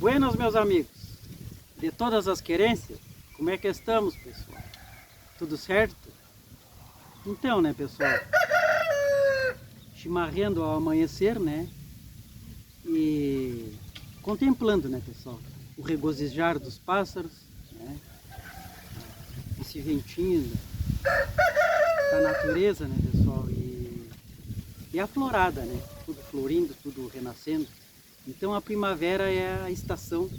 Buenos, meus amigos, de todas as querências, como é que estamos, pessoal? Tudo certo? Então, né, pessoal, chimarrando ao amanhecer, né, e contemplando, né, pessoal, o regozijar dos pássaros, né, esse ventinho da natureza, né, pessoal, e a florada, né, tudo florindo, tudo renascendo. Então a primavera é a estação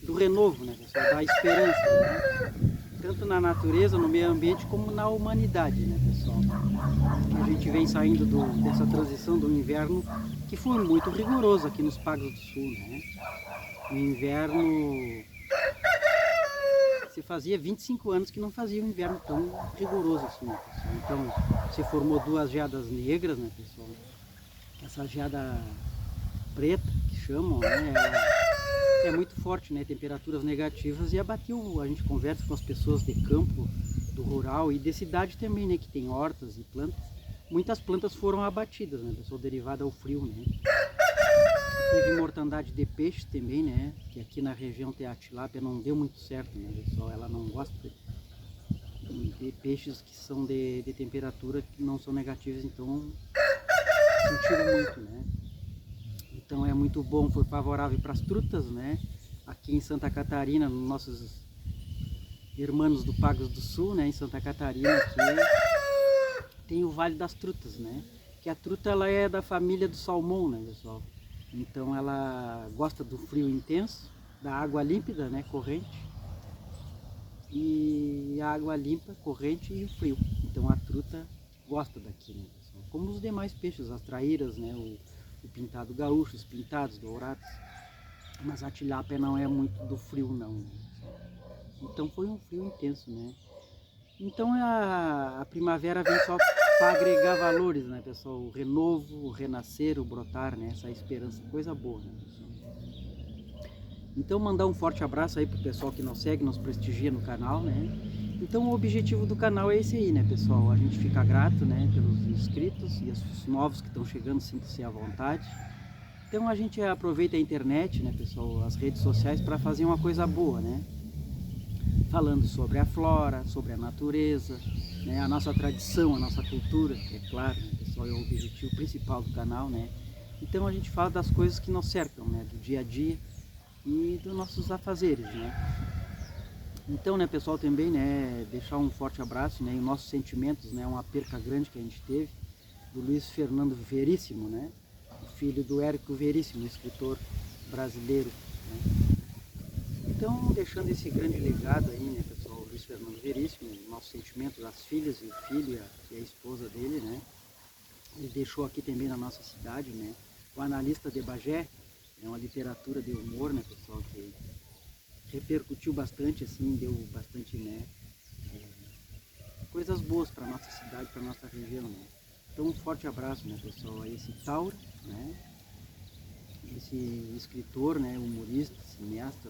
do renovo, né, pessoal, da esperança, né? Tanto na natureza, no meio ambiente, como na humanidade, né, pessoal. A gente vem saindo dessa transição do inverno, que foi muito rigoroso aqui nos Pagos do Sul, né? No inverno, se fazia 25 anos que não fazia um inverno tão rigoroso assim, né, pessoal? Então, se formou duas geadas negras, né, pessoal? Essa geada preta, que chamam, né? Ela é muito forte, né? Temperaturas negativas, e abateu. A gente conversa com as pessoas de campo, do rural e de cidade também, né? Que tem hortas e plantas. Muitas plantas foram abatidas, né, pessoal? Derivada ao frio, né? Teve mortandade de peixe também, né? Que aqui na região tem a tilápia, não deu muito certo, né, pessoal? Ela não gosta de peixes que são de temperatura que não são negativas, então sentiram muito, né? Então é muito bom, foi favorável para as trutas, né? Aqui em Santa Catarina, nossos irmãos do Pagos do Sul, né? Em Santa Catarina, aqui tem o Vale das Trutas, né? Que a truta, ela é da família do salmão, né, pessoal? Então ela gosta do frio intenso, da água límpida, né, corrente. E a água limpa, corrente e o frio. Então a truta gosta daqui, né, pessoal? Como os demais peixes, as traíras, né, o pintado gaúcho, os pintados, dourados. Mas a tilápia não é muito do frio, não, né? Então foi um frio intenso, né? Então a primavera vem só para agregar valores, né, pessoal? O renovo, o renascer, o brotar, né? Essa esperança, coisa boa, né, pessoal? Então mandar um forte abraço aí pro pessoal que nos segue, nos prestigia no canal, né? Então o objetivo do canal é esse aí, né, pessoal? A gente fica grato, né, pelos inscritos e os novos que estão chegando, sintam-se à vontade. Então a gente aproveita a internet, né, pessoal, as redes sociais, para fazer uma coisa boa, né? Falando sobre a flora, sobre a natureza, né, a nossa tradição, a nossa cultura, que é claro, né, pessoal, é o objetivo principal do canal, né? Então a gente fala das coisas que nos cercam, né, do dia a dia e dos nossos afazeres, né? Então, né, pessoal, também, né, deixar um forte abraço, né, e nossos sentimentos, né, uma perca grande que a gente teve, do Luiz Fernando Veríssimo, né, o filho do Érico Veríssimo, escritor brasileiro, né? Então, deixando esse grande legado aí, né, pessoal, Luiz Fernando Veríssimo, nossos sentimentos, as filhas e o filho e a esposa dele, né? Ele deixou aqui também na nossa cidade, né, o Analista de Bagé, é uma literatura de humor, né, pessoal, que repercutiu bastante, assim, deu bastante, né, coisas boas para nossa cidade, para nossa região, né? Então, um forte abraço, né, pessoal, a esse Tauro, né, esse escritor, né, humorista, cineasta,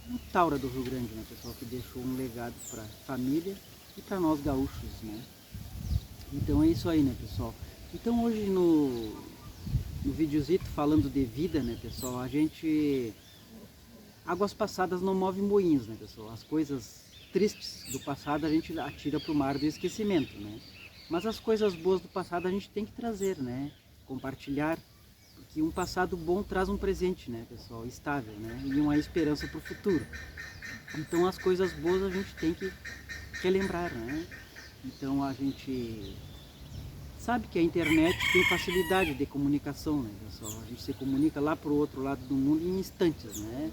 um taura do Rio Grande, né, pessoal, que deixou um legado para a família e para nós gaúchos, né? Então é isso aí, né, pessoal? Então hoje no videozito falando de vida, né, pessoal, a gente... Águas passadas não movem moinhos, né, pessoal? As coisas tristes do passado a gente atira para o mar do esquecimento, né? Mas as coisas boas do passado a gente tem que trazer, né? Compartilhar, que um passado bom traz um presente, né, pessoal, estável, né, e uma esperança para o futuro. Então as coisas boas a gente tem que relembrar, né? Então a gente sabe que a internet tem facilidade de comunicação, né, pessoal? A gente se comunica lá para o outro lado do mundo em instantes, né?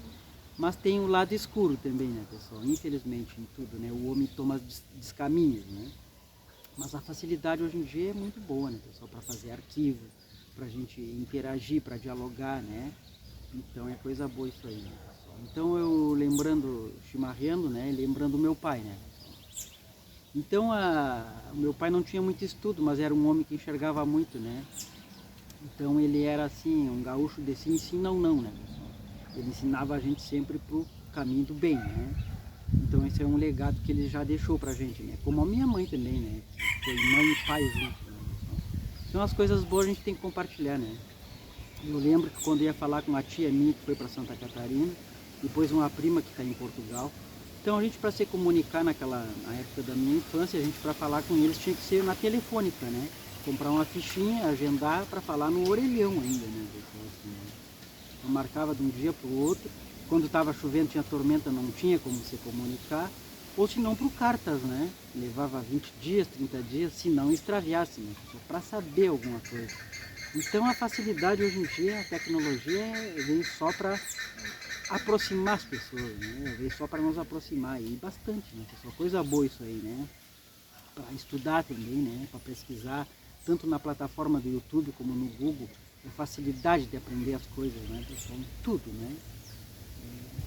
Mas tem o lado escuro também, né, pessoal? Infelizmente em tudo, né? O homem toma descaminhos, né? Mas a facilidade hoje em dia é muito boa, né, pessoal? Para fazer arquivo, para a gente interagir, para dialogar, né? Então é coisa boa isso aí, né, pessoal? Então eu lembrando, chimarrando, né? Lembrando o meu pai, né, pessoal? Então o meu pai não tinha muito estudo, mas era um homem que enxergava muito, né? Então ele era assim, um gaúcho de sim, sim, não, não, né, pessoal? Ele ensinava a gente sempre pro caminho do bem, né? Então esse é um legado que ele já deixou pra gente, né? Como a minha mãe também, né? Foi mãe e pai junto, né, pessoal? Então as coisas boas a gente tem que compartilhar, né? Eu lembro que quando ia falar com uma tia minha que foi para Santa Catarina, depois uma prima que está em Portugal. Então a gente, para se comunicar na época da minha infância, a gente, para falar com eles tinha que ser na telefônica, né? Comprar uma fichinha, agendar para falar no orelhão ainda, né? Assim, né? Eu marcava de um dia para o outro. Quando estava chovendo, tinha tormenta, não tinha como se comunicar. Ou se não, por cartas, né? Levava 20 dias, 30 dias, se não extraviasse, né? Para saber alguma coisa. Então a facilidade hoje em dia, a tecnologia vem só para aproximar as pessoas, né? Veio só para nos aproximar, e bastante, né, pessoal? Coisa boa isso aí, né? Para estudar também, né? Para pesquisar, tanto na plataforma do YouTube como no Google, a facilidade de aprender as coisas, né, pessoal? Tudo, né?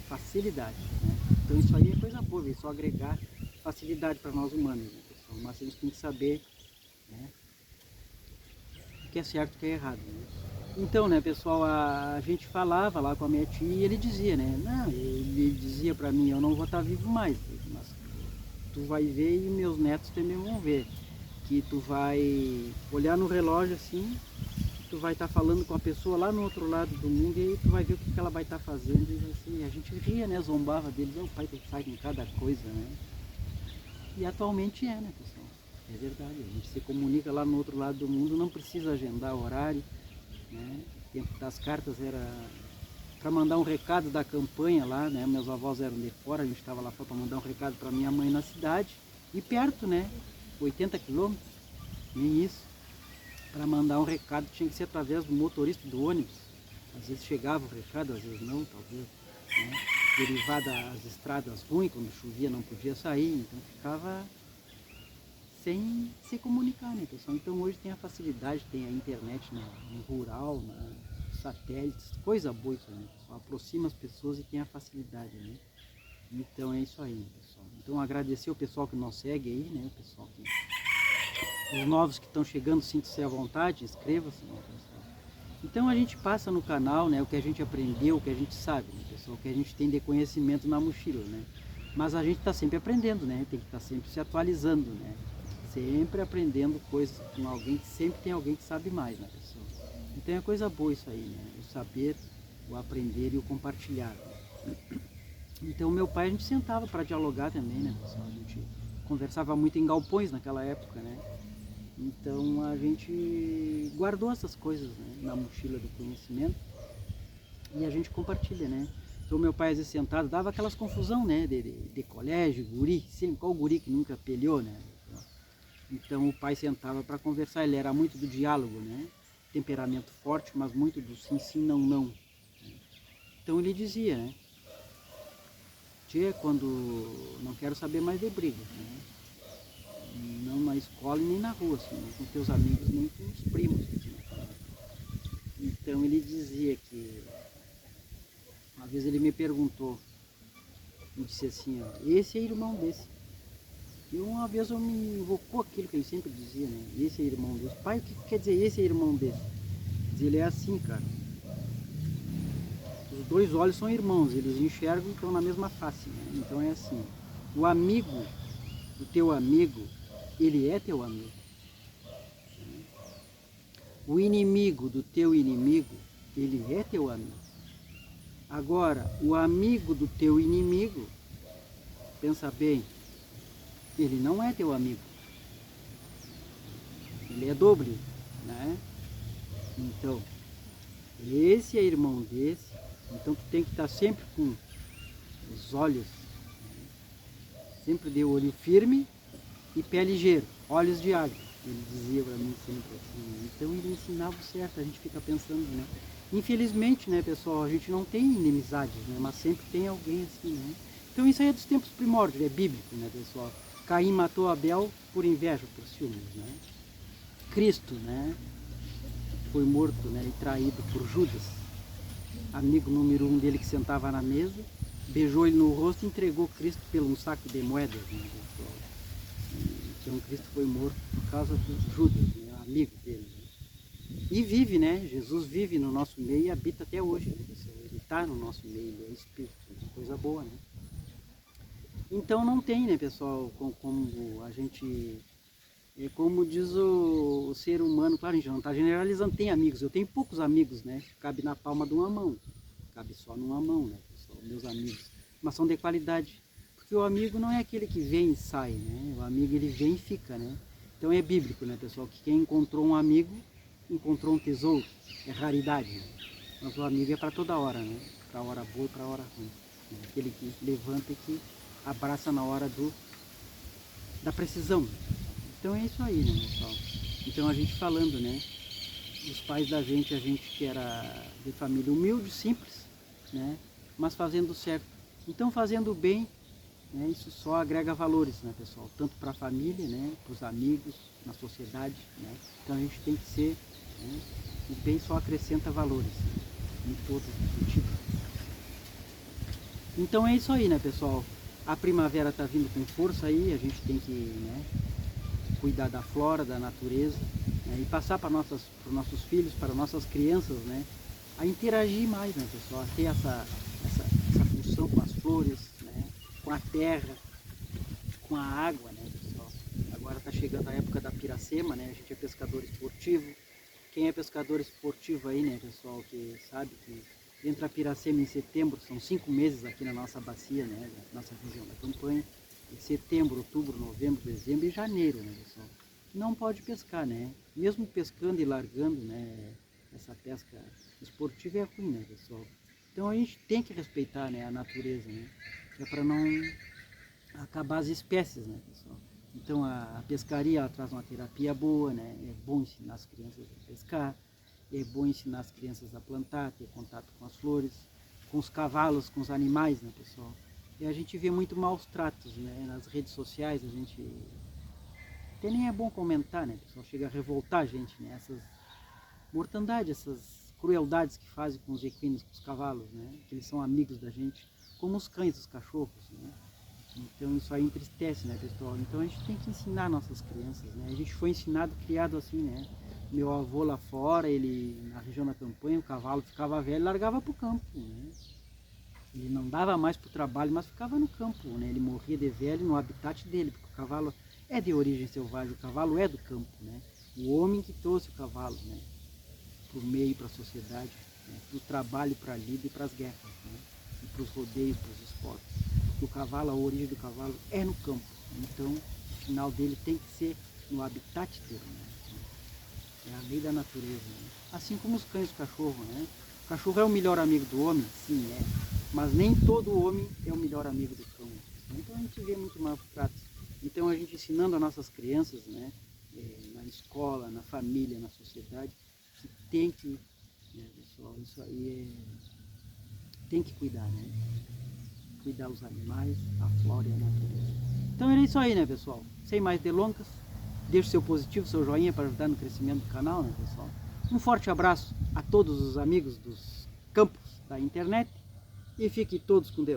Facilidade, né? Então isso aí é coisa boa, veio só agregar facilidade para nós humanos, né, pessoal? Mas a gente tem que saber, né, o que é certo e o que é errado, né? Então, né, pessoal, a gente falava lá com a minha tia e ele dizia, né, não, ele dizia para mim, eu não vou estar vivo mais, mas tu vai ver e meus netos também vão ver, que tu vai olhar no relógio assim, tu vai estar falando com a pessoa lá no outro lado do mundo e aí tu vai ver o que ela vai estar fazendo e assim, a gente ria, né, zombava deles, o pai sai com cada coisa, né, e atualmente é, né, pessoal, é verdade, a gente se comunica lá no outro lado do mundo, não precisa agendar horário, né? O tempo das cartas era para mandar um recado da campanha lá, né? Meus avós eram de fora, a gente estava lá para mandar um recado para minha mãe na cidade, e perto, né? 80 quilômetros, nem isso. Para mandar um recado tinha que ser através do motorista do ônibus. Às vezes chegava o recado, às vezes não, talvez. Né? Derivada às estradas ruins, quando chovia não podia sair, então ficava sem se comunicar, né, pessoal? Então hoje tem a facilidade, tem a internet no rural, satélites, coisa boa isso aí, né, pessoal? Aproxima as pessoas e tem a facilidade, né? Então é isso aí, né, pessoal? Então agradecer o pessoal que nos segue aí, né, o pessoal os novos que estão chegando, sinta-se à vontade, inscreva-se, né, pessoal? Então a gente passa no canal, né, o que a gente aprendeu, o que a gente sabe, né, pessoal? O que a gente tem de conhecimento na mochila, né? Mas a gente está sempre aprendendo, né? Tem que estar sempre se atualizando, né? Sempre aprendendo coisas com alguém, que sempre tem alguém que sabe mais, né, pessoal? Então é coisa boa isso aí, né? O saber, o aprender e o compartilhar. Então meu pai, a gente sentava para dialogar também, né, pessoal? A gente conversava muito em galpões naquela época, né? Então a gente guardou essas coisas, né, na mochila do conhecimento e a gente compartilha, né? Então meu pai às vezes sentado dava aquelas confusão, né, de colégio, guri, sempre, qual guri que nunca peleou, né? Então o pai sentava para conversar, ele era muito do diálogo, né? Temperamento forte, mas muito do sim, sim, não, não. Então ele dizia, né? Tia, quando não quero saber mais de briga, né? Não na escola e nem na rua, assim, nem com teus amigos, nem com os primos. Assim, né? Então ele dizia que, uma vez ele me perguntou, me disse assim, ó, esse é irmão desse. E uma vez eu me invocou aquilo que ele sempre dizia, né? Esse é irmão desse. Pai, o que quer dizer esse é irmão desse? Diz, ele é assim, cara. Os dois olhos são irmãos, eles enxergam e estão na mesma face, né? Então é assim, o amigo, o teu amigo, ele é teu amigo. O inimigo do teu inimigo, ele é teu amigo. Agora, o amigo do teu inimigo, pensa bem, ele não é teu amigo. Ele é doble, né? Então, esse é irmão desse, então tu tem que estar sempre com os olhos, sempre de olho firme e pé ligeiro, olhos de águia. Ele dizia para mim sempre assim. Então ele ensinava certo, a gente fica pensando, né? Infelizmente, né, pessoal, a gente não tem inimizades, né? Mas sempre tem alguém assim, né? Então isso aí é dos tempos primórdios, é bíblico, né, pessoal? Caim matou Abel por inveja, por ciúmes, né? Cristo, né, foi morto, né, e traído por Judas, amigo número 1 dele que sentava na mesa, beijou ele no rosto e entregou Cristo pelo um saco de moedas, né, pessoal? Então Cristo foi morto por causa de Judas, né, amigo dele. Né? E vive, né? Jesus vive no nosso meio e habita até hoje, né, pessoal? Ele está no nosso meio, ele é Espírito, né? Coisa boa, né? Então não tem, né, pessoal, como a gente É como diz o ser humano, claro, a gente não está generalizando, tem amigos, eu tenho poucos amigos, né? Cabe na palma de uma mão, cabe só numa mão, né, pessoal, meus amigos, mas são de qualidade, porque o amigo não é aquele que vem e sai, né? O amigo ele vem e fica, né? Então é bíblico, né, pessoal, que quem encontrou um amigo, encontrou um tesouro, é raridade, né? Mas o amigo é para toda hora, né? Para a hora boa e para a hora ruim, né? Aquele que levanta e que abraça na hora da precisão. Então é isso aí, né, pessoal? Então a gente falando, né, os pais da gente, a gente que era de família humilde, simples, né, mas fazendo certo. Então fazendo o bem, né, isso só agrega valores, né, pessoal? Tanto para a família, né, para os amigos, na sociedade, né? Então a gente tem que ser, né, o bem só acrescenta valores, né, em todos os tipos. Então é isso aí, né, pessoal? A primavera está vindo com força aí, a gente tem que, né, cuidar da flora, da natureza, né, e passar para os nossos filhos, para nossas crianças, né, a interagir mais, né, pessoal, a ter essa função com as flores, né, com a terra, com a água, né, pessoal. Agora está chegando a época da piracema, né, a gente é pescador esportivo. Quem é pescador esportivo aí, né, pessoal, que sabe que entra a piracema em setembro, são 5 meses aqui na nossa bacia, né, na nossa região da campanha. Em setembro, outubro, novembro, dezembro e janeiro, né, pessoal? Não pode pescar, né? Mesmo pescando e largando, né, essa pesca esportiva é ruim, né, pessoal? Então a gente tem que respeitar, né, a natureza, né? É para não acabar as espécies, né, pessoal? Então a pescaria ela traz uma terapia boa, né? É bom ensinar as crianças a pescar, é bom ensinar as crianças a plantar, ter contato com as flores, com os cavalos, com os animais, né, pessoal? E a gente vê muito maus tratos, né? Nas redes sociais, a gente até nem é bom comentar, né, pessoal? Chega a revoltar a gente, né? Essas mortandades, essas crueldades que fazem com os equinos, com os cavalos, né? Que eles são amigos da gente, como os cães, os cachorros, né? Então isso aí entristece, né, pessoal? Então a gente tem que ensinar nossas crianças, né? A gente foi ensinado, criado assim, né? Meu avô lá fora, ele na região da campanha, o cavalo ficava velho e largava para o campo, né? Ele não dava mais para o trabalho, mas ficava no campo, né? Ele morria de velho no habitat dele, porque o cavalo é de origem selvagem, o cavalo é do campo, né? O homem que trouxe o cavalo, né, para o meio, para a sociedade, né, para o trabalho, para a lida e para as guerras, né, e para os rodeios, para os esportes. Porque o cavalo, a origem do cavalo é no campo, então o final dele tem que ser no habitat dele, né? É a lei da natureza, né? Assim como os cães e os cachorros, né? O cachorro é o melhor amigo do homem? Sim, é. Mas nem todo homem é o melhor amigo do cão. Então a gente vê muito mal trato. Então a gente ensinando as nossas crianças, né, na escola, na família, na sociedade, que tem que, né, pessoal, isso aí tem que cuidar, né? Cuidar os animais, a flora e a natureza. Então era isso aí, né, pessoal? Sem mais delongas, deixe seu positivo, seu joinha para ajudar no crescimento do canal, né, pessoal? Um forte abraço a todos os amigos dos campos da internet e fiquem todos com Deus.